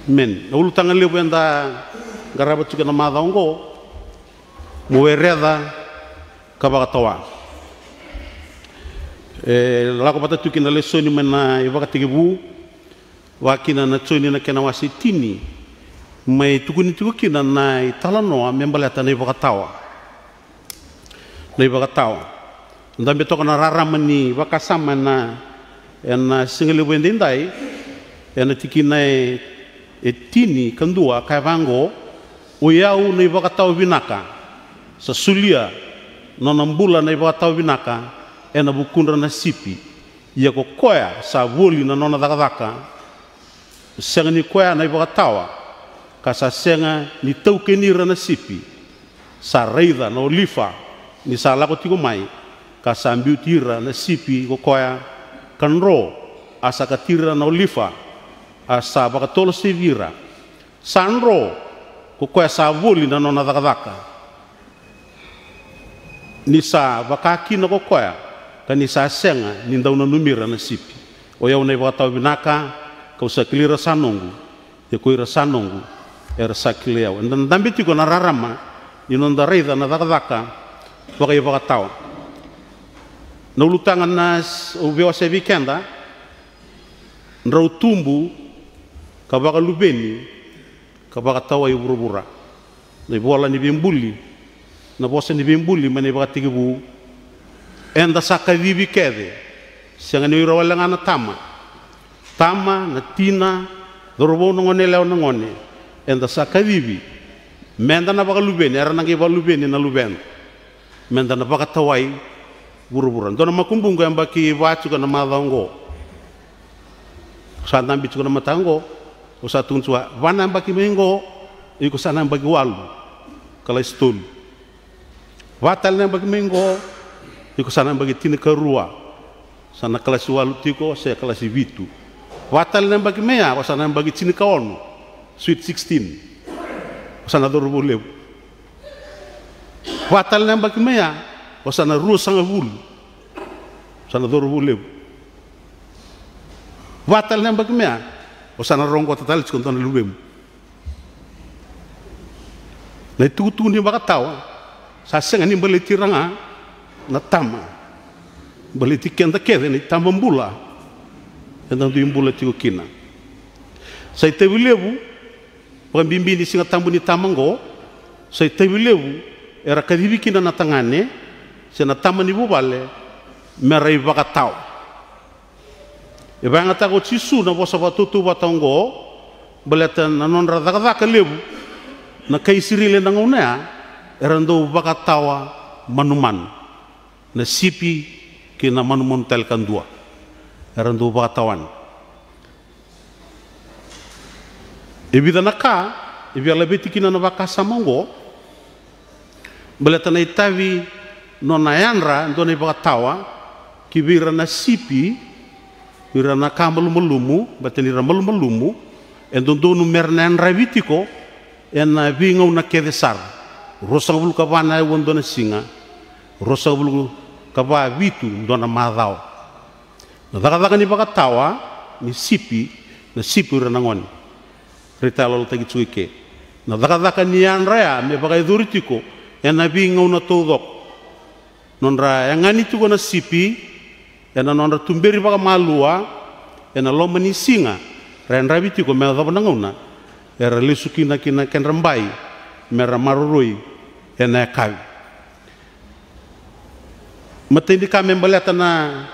men ulu tanga lebu enda garaba tuka na madongo muereda kabagatawa lako pata tuki na lesoni mena ibakatigibu wakina na tsoni na kena wasitini mai tukuni tukina na italanoa membalata na ibakatawa ndambe toka na raramani wakasama na singelebu endindai ena tikina etini kandua kavango uyau na ibakatawa binaka sa sulia nonambula na ibakatawa binaka ena bukundra na sipi ia ko koya sa voli na nona dakadaka senga ni koya na ibakatawa kasa senga ni taukenira na sipi sa reida na olifa ni sa lako tiko mai kasa ambiutira na sipi ko koya kanro asa katira na olifa asa bakatolo sevira sanro ko koya sa voli na nona dakadaka ni sa bakaki na ko koya kanisa senga ni ndauna numira na sipi o yau nei watau binaka kau sakilira sanongu te koira sanongu era sakilea ndan dambiti ko na rarama ni nonda reida na dakadaka bagai bakatau na ulutangan nas o bewa se weekenda ndrau tumbu kabaka lubeni kabaka tawa iburubura na bola ni bimbuli na bosa ni bimbuli mane bakatigibu enda saka vivi kede sanga ni rawala ngana tama na tina dorobo ngone lew ngone enda saka vivi menda na baka lubeni era nangi ba lubeni na luben menda na baka tawai buru-buran dona makumbungu yang baki wacu kana madongo sa nambi cu kana matango usa tuntua wana baki mengo iku sana baki walu kala stul watal na baki mengo iko sana bagi tina karua sana kelas walu tiko saya kelas vitu watal na bagi mea o sana bagi tina kaon sweet 16 o sana doru lew watal na bagi mea o sana ru sanga vul sana doru lew watal na bagi mea o sana rongo total cikonton lubem na tutu ni bakatawa sa senga ni beletiranga na tama baliti kenda kede ni tama mbula enda tu mbula tiko kina sai tebilebu pambimbi ni singa tambu ni tamango sai tebilebu era kadibi kina na tangane sena tama ni bubale merai bakatau e banga tago chisu na bosa batutu batango baleta na non radaka lebu na kaisirile na ngona era ndo bakatawa manuman na sipi kina manuman telkan dua erandu batawan ibida naka ibia lebeti kina na bakasa mongo beleta na itavi nona yanra ndone bakatawa kibira na sipi bira na kamalu malumu bateni malumu endondo nu mernan ravitiko en bingo na kedesar rosabul kabana wondona singa rosabul kaba vitu dona madao na dakadaka ni bakatawa ni sipi na sipi ranangon ritalo tagi tsuike na dakadaka ni anrea me bagai duritiko ena bingo na todok nonra yangani tuko na sipi ena nonra tumberi baka malua ena loma ni singa ren rabitiko me dabanangona era lisukina kina ken rambai mera marurui ena kawi matindi kami mbaleta na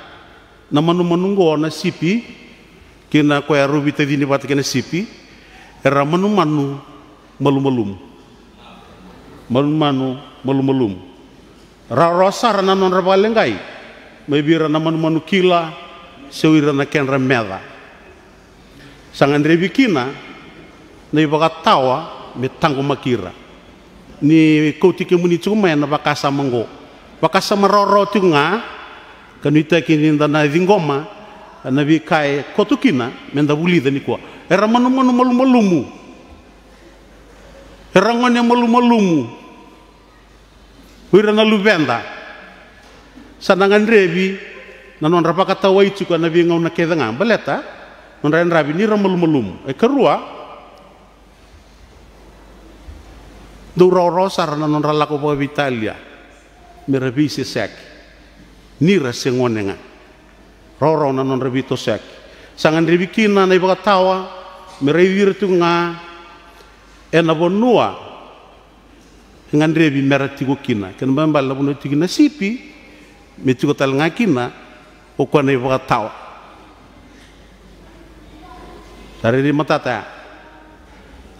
manu-manunggo na sipi kina ko ya rubi tadi ni bati kena sipi era manu-manu malum-malum rarosar na non rabalengai may bira na manu-manu kila sewira na ken remeda sangan rebikina na ibakatawa metango makira ni kotike muni cuma na bakasa manggo bakasa maroro tunga kanita kini ndana vingoma na vikai kotukina menda bulida ni kwa era manu-manu malumu era ngone malumu wira na lubenda sanangan rebi na non rapakata waitu kana vinga na kedanga baleta non ren rabi ni malumu e kerua do ro sarana non rala ko pa Italia me revisi sek nira sengonenga ro na non revito sek sangan revikina na iba tawa me revir tu nga ena bonua ngan revi meratigo kina kan bambal la bono tigina sipi me tigo tal ngakina o ko na iba tawa dari di matata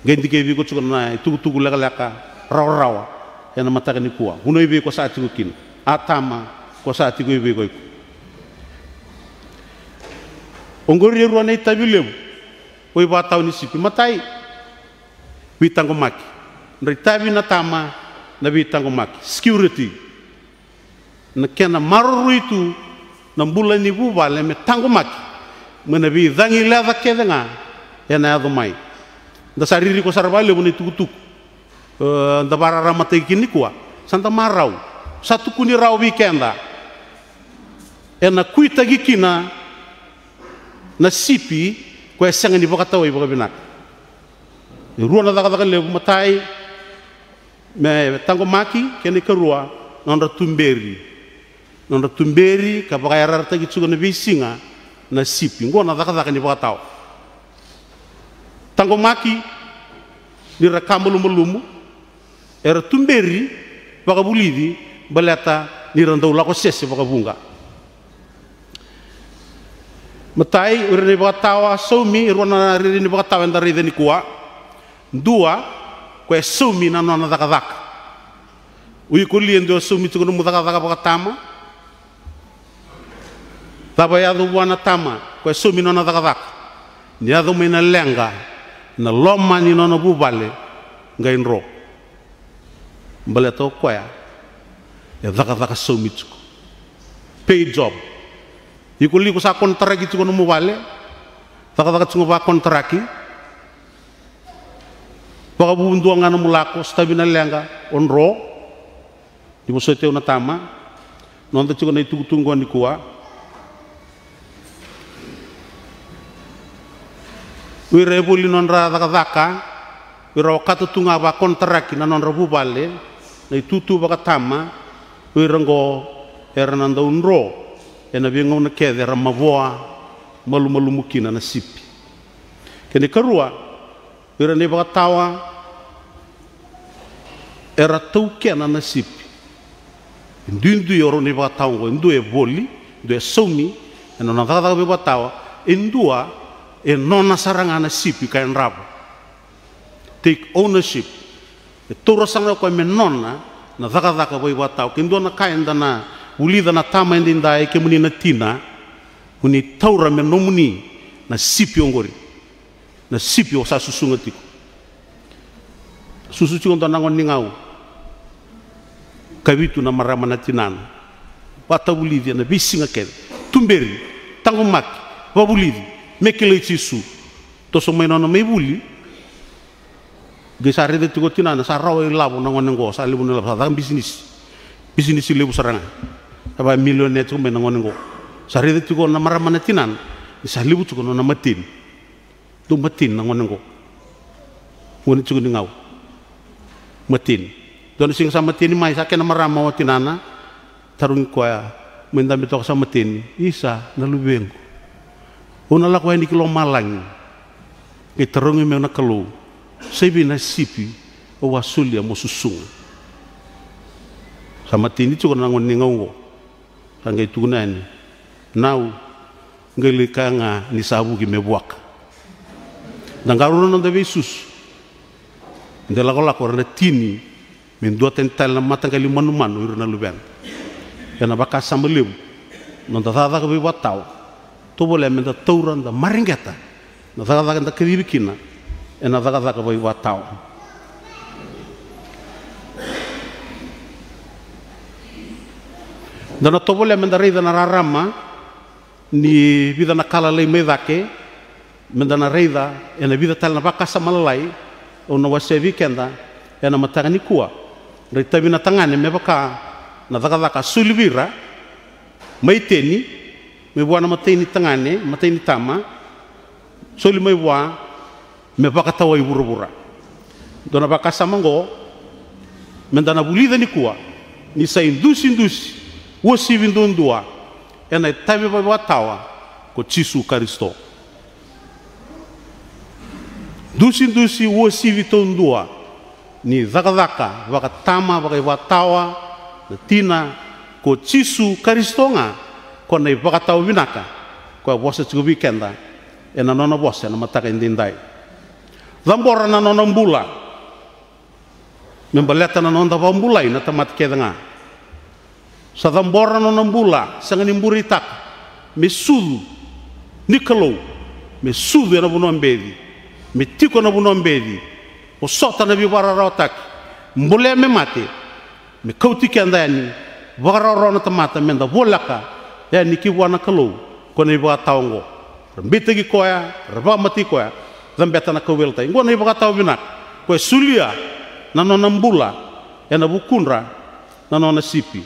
gendi ke vi ko tsuna tugu laka raw yana mataka ni kuwa huno ibe ko sa tigo kin atama ko sa tigo ibe ko ongori ruana itabilem oi ba taw ni sipi matai bitango maki ndritabi na tama na bitango maki security na kena maruru itu na mbula ni bubale me tango maki menabi dangi lava kedenga yana ado mai da sariri ko sarvale boni tukutuk da barara matai kini kuwa santa marau satu kuni raw weekenda ena kuita gikina na sipi ko esanga ni bakataw iba binak ruana daga le matai me tango maki kene kerua nonda tumberi ka bakayara tagi tsugo na bisinga na sipi ngona daga ni bakataw tango maki di rakamulumu era tumberi baka bulidi baleta ni randau lako sese baka bunga matai urene baka tawa somi irwana rini baka tawa ndari deni kuwa dua kwe somi na nona daka ui kuli endo somi tukono mudaka baka tama tabayado wana tama kwe somi nona daka niado mena lenga na loma ni nono bubale ngai nro mbale to kwaya ya daka somitsuko paid job ikuli ko sa kontraki tsuko no mubale daka tsungo ba kontraki baka bundu ngana mulako stabina lenga onro di mosote una tama non tsuko na itutungo ni kuwa wira buli non ra daka wira katu tunga ba kontraki na non rabu bale na itutu baka tama wira ngo ernanda unro ena bingo na kede ramavoa malu mukina na sipi kene karua wira ne baka tawa era toukena na sipi ndundu yoro ne baka tawa ngo ndu e boli ndu e somi ena na daka baka tawa indua e nona saranga na sipi kain rabo take ownership e tora sanga ko me nona na daka boy watau kindo na kain dana ulida na tama ndinda e kemuni na tina uni taura me nomuni na sipi ongori na sipi o sa susunga tiko susu tiko ndana ngoni ngau kabitu na marama na tinana wata ulida na bisinga ken tumberi tango mak babulidi mekele chisu to so meno no mebuli gesare de tigo tinana sa rawe labo na ngonengo sa lebu na sa business lebu saranga aba millionaire to meno ngonengo sa re de tigo na maramana tinan sa lebu tigo na matin do matin na ngonengo woni tigo ni ngaw matin don sing sa matin mai sa ken marama o tinana tarung ko ya mendami to sa matin isa na lubengo una la kwa ni kilo malang e terungi me na kalu sebi na sipi o wasuli mo susung sama tini tu na ngon ningongo sangai tunani nau ngeli kanga ni sabu ki mebuak dan karuna no debe sus ndela ko la ko na tini min do tental na mata kali manu na luben yana baka sambalem non tata ka be watau to boleh menda tauran da maringeta na daga da kiribikina ena daga boy watau dana to boleh menda rida na rarama ni vida na kala lei medake menda na rida ena vida tal na baka samalai ona wase weekenda ena matanga ni kuwa rita bina tangane me baka na daga sulvira maiteni me buana mateni tangane mateni tama soli me bua me baka tawai bura-bura dona baka samango mendana bulida ni kuwa ni sa indusi o si vindundua ena tabe ba watawa ko Jisu Kristo dusi o si vitondua ni zakazaka wakatama watawa na tina ko Jisu Kristo nga ko nei wakatawa vinaka ko bosa tsugo weekenda ena nona bosa na mataka indindai zambora na nona mbula membaleta na nona mbulai na tamat kedanga sa zambora na nona mbula sanga ni mburitak me sudu nikalo me sudu na bunombedi me tiko na bunombedi o sota na biwara rotak mbule me mate me kauti kendani wara na tamata menda volaka ya niki wana kalo ko nei ba taongo mbete gi koya raba mati koya zambeta na kawelta ngo nei ba taw binak ko sulia na nona mbula ya na bukunra na nona sipi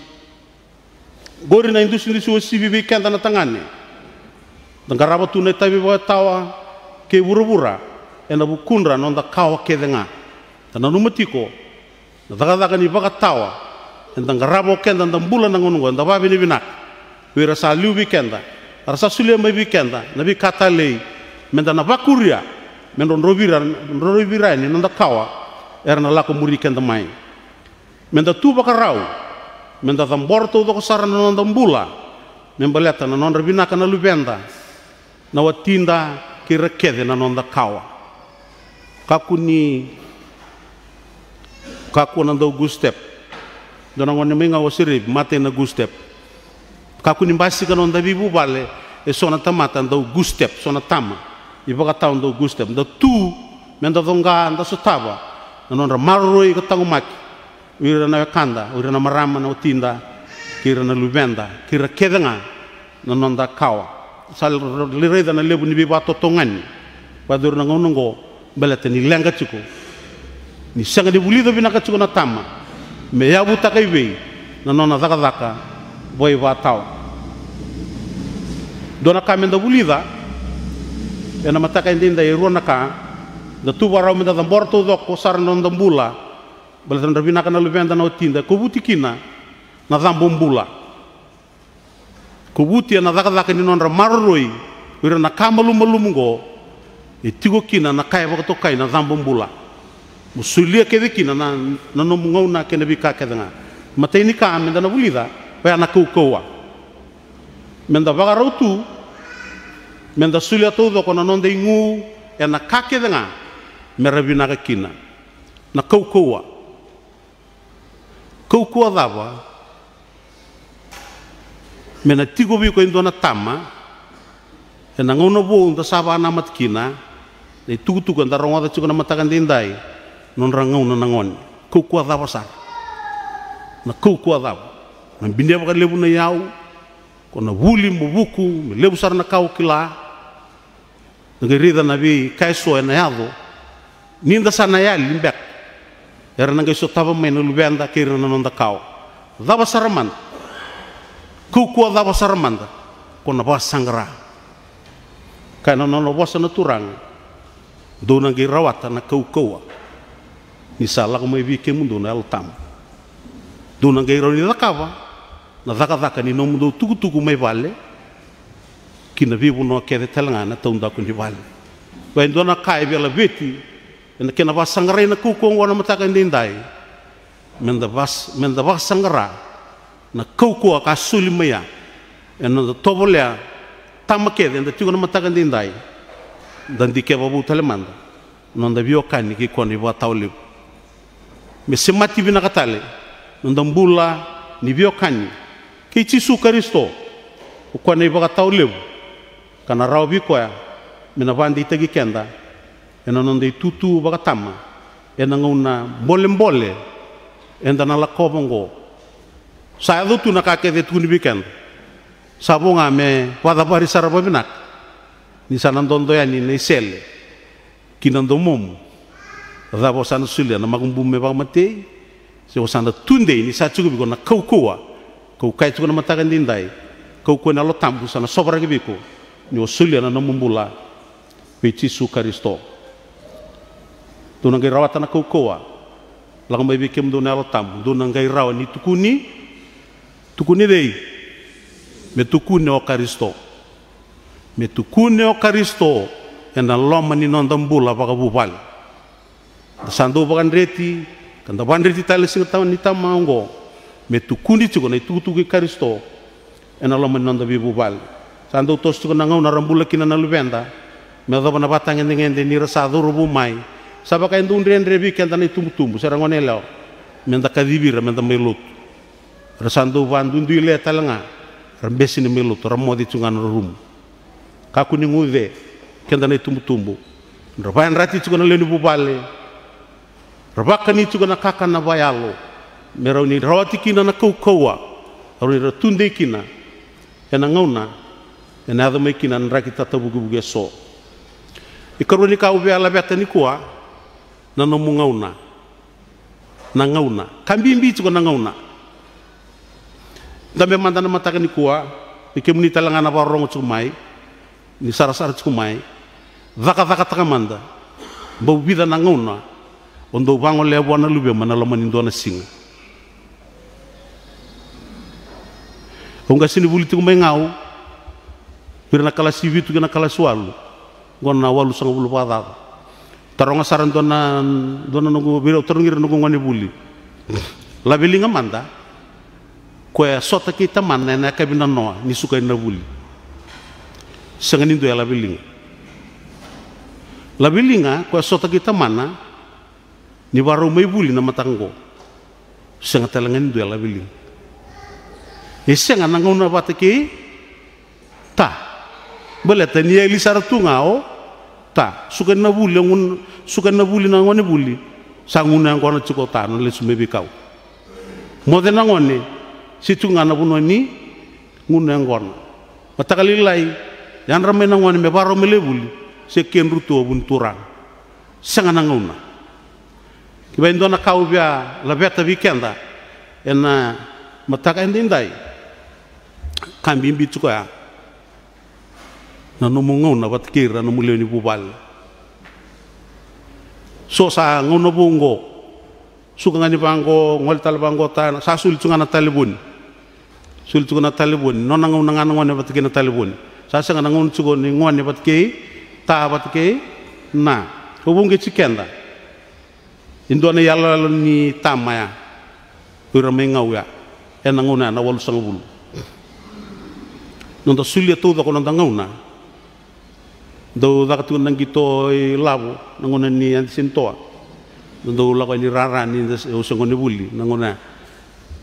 gori na industri o sibi bi kenda na tangane dangaraba tu ne tabi ba tawa ke burubura ya na bukunra nonda kawa kedenga na numatiko na daga ni ba tawa dangaraba kenda na mbula na ngongo nda ba bini binak wira sa liu weekenda rasa sulia mai weekenda nabi kata lei menda na bakuria mendo rovira ni nanda kawa era na lako muri kenda mai menda tu bakarau menda tambor to do sarana nanda mbula membaleta na nonda binaka na lubenda na watinda kirekede na nanda kawa kaku nanda gustep dona ngone menga wasiri mate na gustep kaku ni basi ka nonda bibu bale e sona tamata ndo gustep sona tama i baga taw ndo gustep ndo tu menda donga ndo sotaba nonra marroi ka tangumaki wira na kanda wira na marama na utinda kira na lubenda kira kedenga nonda kawa sal lireda na lebu ni biba totongani badur na ngonongo belete ni lenga chuko ni sanga di bulida binaka chuko na tama me yabu takaiwe na nona zaka boy va taw dona kamenda bulida ena mataka indinda irona ka da tu warau menda borto do ko sarnon mbula balatan rabina kana lubenda na utinda ko butikina na zambumbula ko buti na zaka ni non marroi wira na kamalu malumgo e tigo kina na kaya to kai na zambumbula musulia kede kina na no mungau na kene bika kedanga matay ni ka menda na bulida pa na kukowa menda bagarautu menda sulia todo ko na nonde ingu e na kake denga merabina kina na kukowa dava mena tigo bi ko indona tama e na ngono bo nda saba na matkina e tugu nda ronga da chukuna matakan dindai non rangau na nangon kukowa dava sar na kukowa dava na bindia ba lebu na yau ko na wuli mo buku lebu sar na kau kila ngerida na bi kaiso na yado ninda sana ya limbek era na gaiso tava mai na lubenda kira na nonda kau dava saraman kukowa dava saraman ko na ba sangra kana no bosa na turang do na girawata na kukowa ni sala ko mai bi ke mundo na altam do na gairo ni lakava na zaka ni no mundo tuku mai vale kina vivo no kere telangana taunda ko ni vale ba ndona kai bela veti ena kena va sangara na kuko ngona mataka ndindai menda vas sangara na kuko ka sulimaya ena tobolea tamake enda tigo na mataka ndindai dan dike babu telemanda nonda bio kani ki koni va tawli me semati bina katale nonda mbula ni bio kani ki Jisu Kristo ko ne va tawli kana raw bi ko ya mena vandi tegi kenda ena nonda tutu va tama ena ngona mbole enda na la kobongo sa do tu na ka ke de tu ni weekend sabonga me wada bari saraba binak ni sanandondo ya ni sele kinando mom da bosan sulia na magumbu me ba mate se osanda tunde ni sa chugo bi na kaukoa ko kai chugo na matakan dindai ko na lo tambu sana sobra ge biko ni osulia na mumbula pe Jisu Kristo tu na ge rawata na kaukoa lang may bikim do nelo tam do nang gai raw ni tukuni dei me tukuni o Kristo ena loma ni non dambula baka bubal sando bakan reti kanda bandreti tale sing taman ni tamango me tukuni chuko na tutuki Kristo ena loma ni non dabi bubal sando tos chuko nangau na rambula kina na lubenda me do bana batang ngende ni rasado rubu mai sabaka ndun rebi kanda ni tumbu sarangone law menda kadibira menda melut rasando vandu ndile talanga rambesi ni melut ramodi chungan rum kaku ni nguve kenda ni tumbu raban rati chugana leni bubale rabakani chugana kaka na bayalo meroni rawati kina na kaukawa aroni ratunde kina ena ngauna ena adamai kina nraki tatabugu so ikaroni ka ube ala beta ni kuwa na nomu ngauna kambimbi chugana ngauna dambe mandana mataka ni kuwa ikemuni talangana barongo chumai ni sarasara chumai vaka takamanda mbau bida na ngauna ondo bango lebo na lube mana lama nindo na singa onga sini buliti kumai ngau pirna kala sivitu kena kala sualu gona walu sanga bulu pada taronga saran dona nungu biro terungir nungu ngani buli labelinga manda kwe sota kita manna na kabina noa ni suka na buli sanga nindo ya labelinga kwe sota kita mana ni baru may buli na matanggo sanga talangan nindo ya labelinga isanga nangauna batake ta balata ni eli saratungao ta suka na buli na ngone buli sanguna ngona chikota no le sumebi kau modena ngone situnga na bunoni nguna ngona matakali lai yan ramai na ngone me baro melebuli seken ruto bunturang sanga nangauna kibaindo na kau bia la beta weekenda ena mataka endindai kambimbi chuka na nomungau na batkira no muleni bubal so sa ngono bungo suka ngani bango ngol talbango ta sa sul chunga na talibun non ngau ngana ngone batkina talibun sa sanga ngon chugo ni ngone batke ta batke na hubungi chikenda indone yalla ni tamaya pura mengau ya ena ngona na walu sanga bulu nonto sulia todo ko nonto ngauna do dakatu nang gito labo nangona ni ansintoa do la ko ni rara ni usong ni buli nangona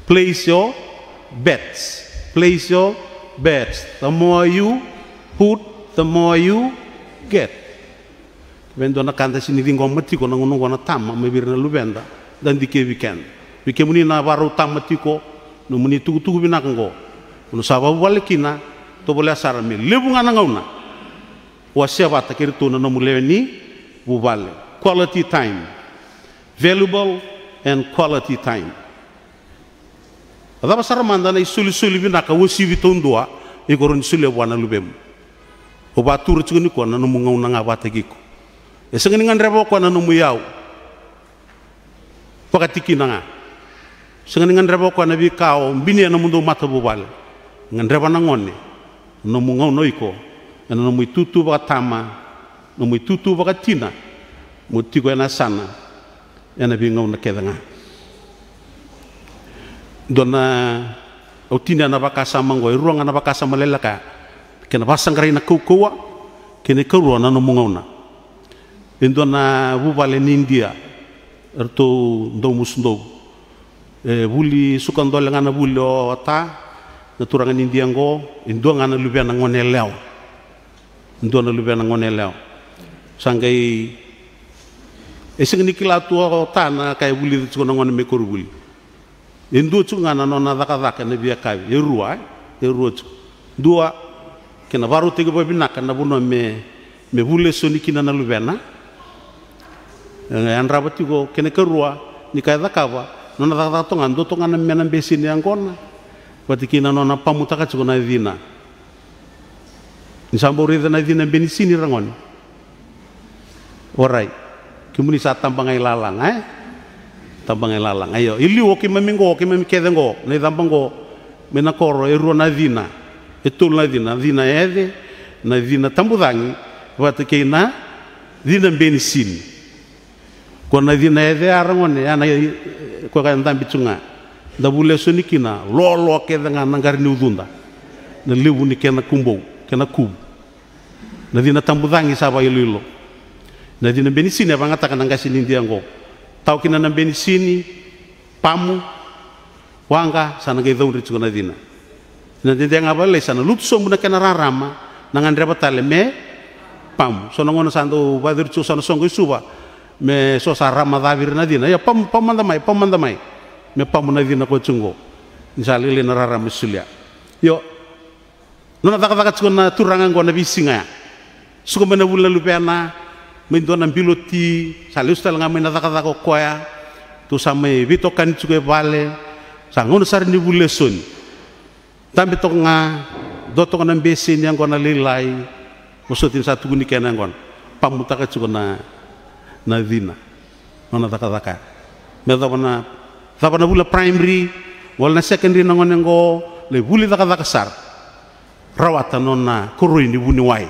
place your bets the more you put the more you get vendo na kanta sini ringo mati ko nangono ko na tamma me birna lubenda dan dike weekend muni na baru tamati ko no muni tugu binakango no sababu walekina to boleh asar mi lebu ngana ngauna wasia bata kirtu no mulewe ni bubale quality time valuable and quality time ada pasar mandana isuli binaka wosi bitondua ikoron sule bwana lubem obatur chuni ko na no ngauna ngabata giko esengeni nganrebo ko na no muyau pakatiki nanga sengeni nganrebo ko na bi kao mbini na mundo mata bubale nganreba na ngone no mungau noiko na no muitutu bakatama no muitutu bakatina mutiko na sana ena bi ngau na kedanga dona otina na bakasa mango ruang na bakasa malelaka kena basangrai na kukuwa kene karuwa na no mungau na indona bubale ni India erto ndomus buli sukan dole ngana buli ta naturangan India ngo indo ngana lubiana ngone leo sangai eseng nikila tua tana kay buli tsuko ngone mekor buli indo tsu ngana nona daka na biya kai yerua dua kena baru tege babinaka na buno me bule sonikina na lubiana yang rabati go kene kerua nikay dakawa nona daka tongan do tongan mena besini angkona batikina nona pamutaka chuko na dina nisambori na dina benisini rangon orai kimuni sa tambangai lalang tambang lalang ayo ili oki mamingo oki mamikedengo na tambango menakoro eru na dina etul na dina ede na dina tambudangi wata keina dina benisin ko na dina ede arangone ana ko ka ndambi tsunga da bule sonikina lolo kedanga nangarni udunda na lewu ni kena kumbo kena kub na dina tambudangi saba ililo na dina benisin ya bangata kana ngasini ndiango tau kina na benisini pamu wanga sana ga idong ritu na dina na dina ngabale sana lutso muna kena rarama nangandre batale me pamu sono ngono sando badir chu sana songo suba me so sarama davir na dina ya pamanda mai me pamu na dina ko chungo insali le na rarama sulia yo nona taka chu na turanga ngona bisinga suko mena bulan lupiana mendona biloti salius talanga mena taka ko koya tu samai bitokan juga vale sangon sar ni buleson tambi tonga dotonga na besin yang gona lilai musutin satu guni kena ngon pamutaka juga na dina nona taka meda wana bula primary wala secondary nangon ngo le buli taka sar rawata nona kurui ni buni wai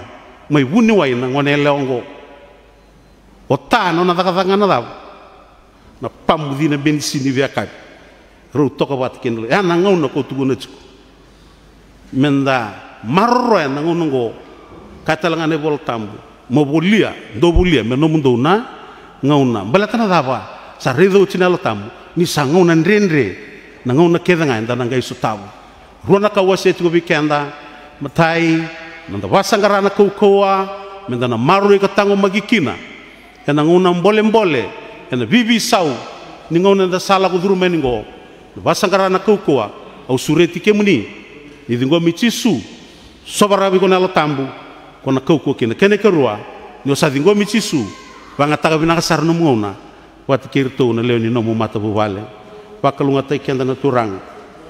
mai buni wai na ngone leongo ota nona taka na daw na pamudina bensini viakat ro toka wat ken ya na ngau na ko tuguna chu menda marro ya na ngongo katalangan e bol tambu mo bolia do bolia me no mundo na ngau na balatana dawa sa redo chinalo tamu ni sangau na ndrendre na ngau na kedanga nda ngai sutabu rona ka wase tu bikenda matai nanda wasangarana kokoa menda na maru ka tango magikina ena nguna mbole ena bibi sau ni ngona da sala ku duru meningo basangarana kokoa au sureti kemuni idingo michisu sobarabi kona lo tambu kona koko kene kerua ni osadingo michisu banga taga bina kasar no ngona wat kirto na leoni no mata bu vale pakalunga tai kenda na turang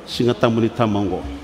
singa tamuni tamango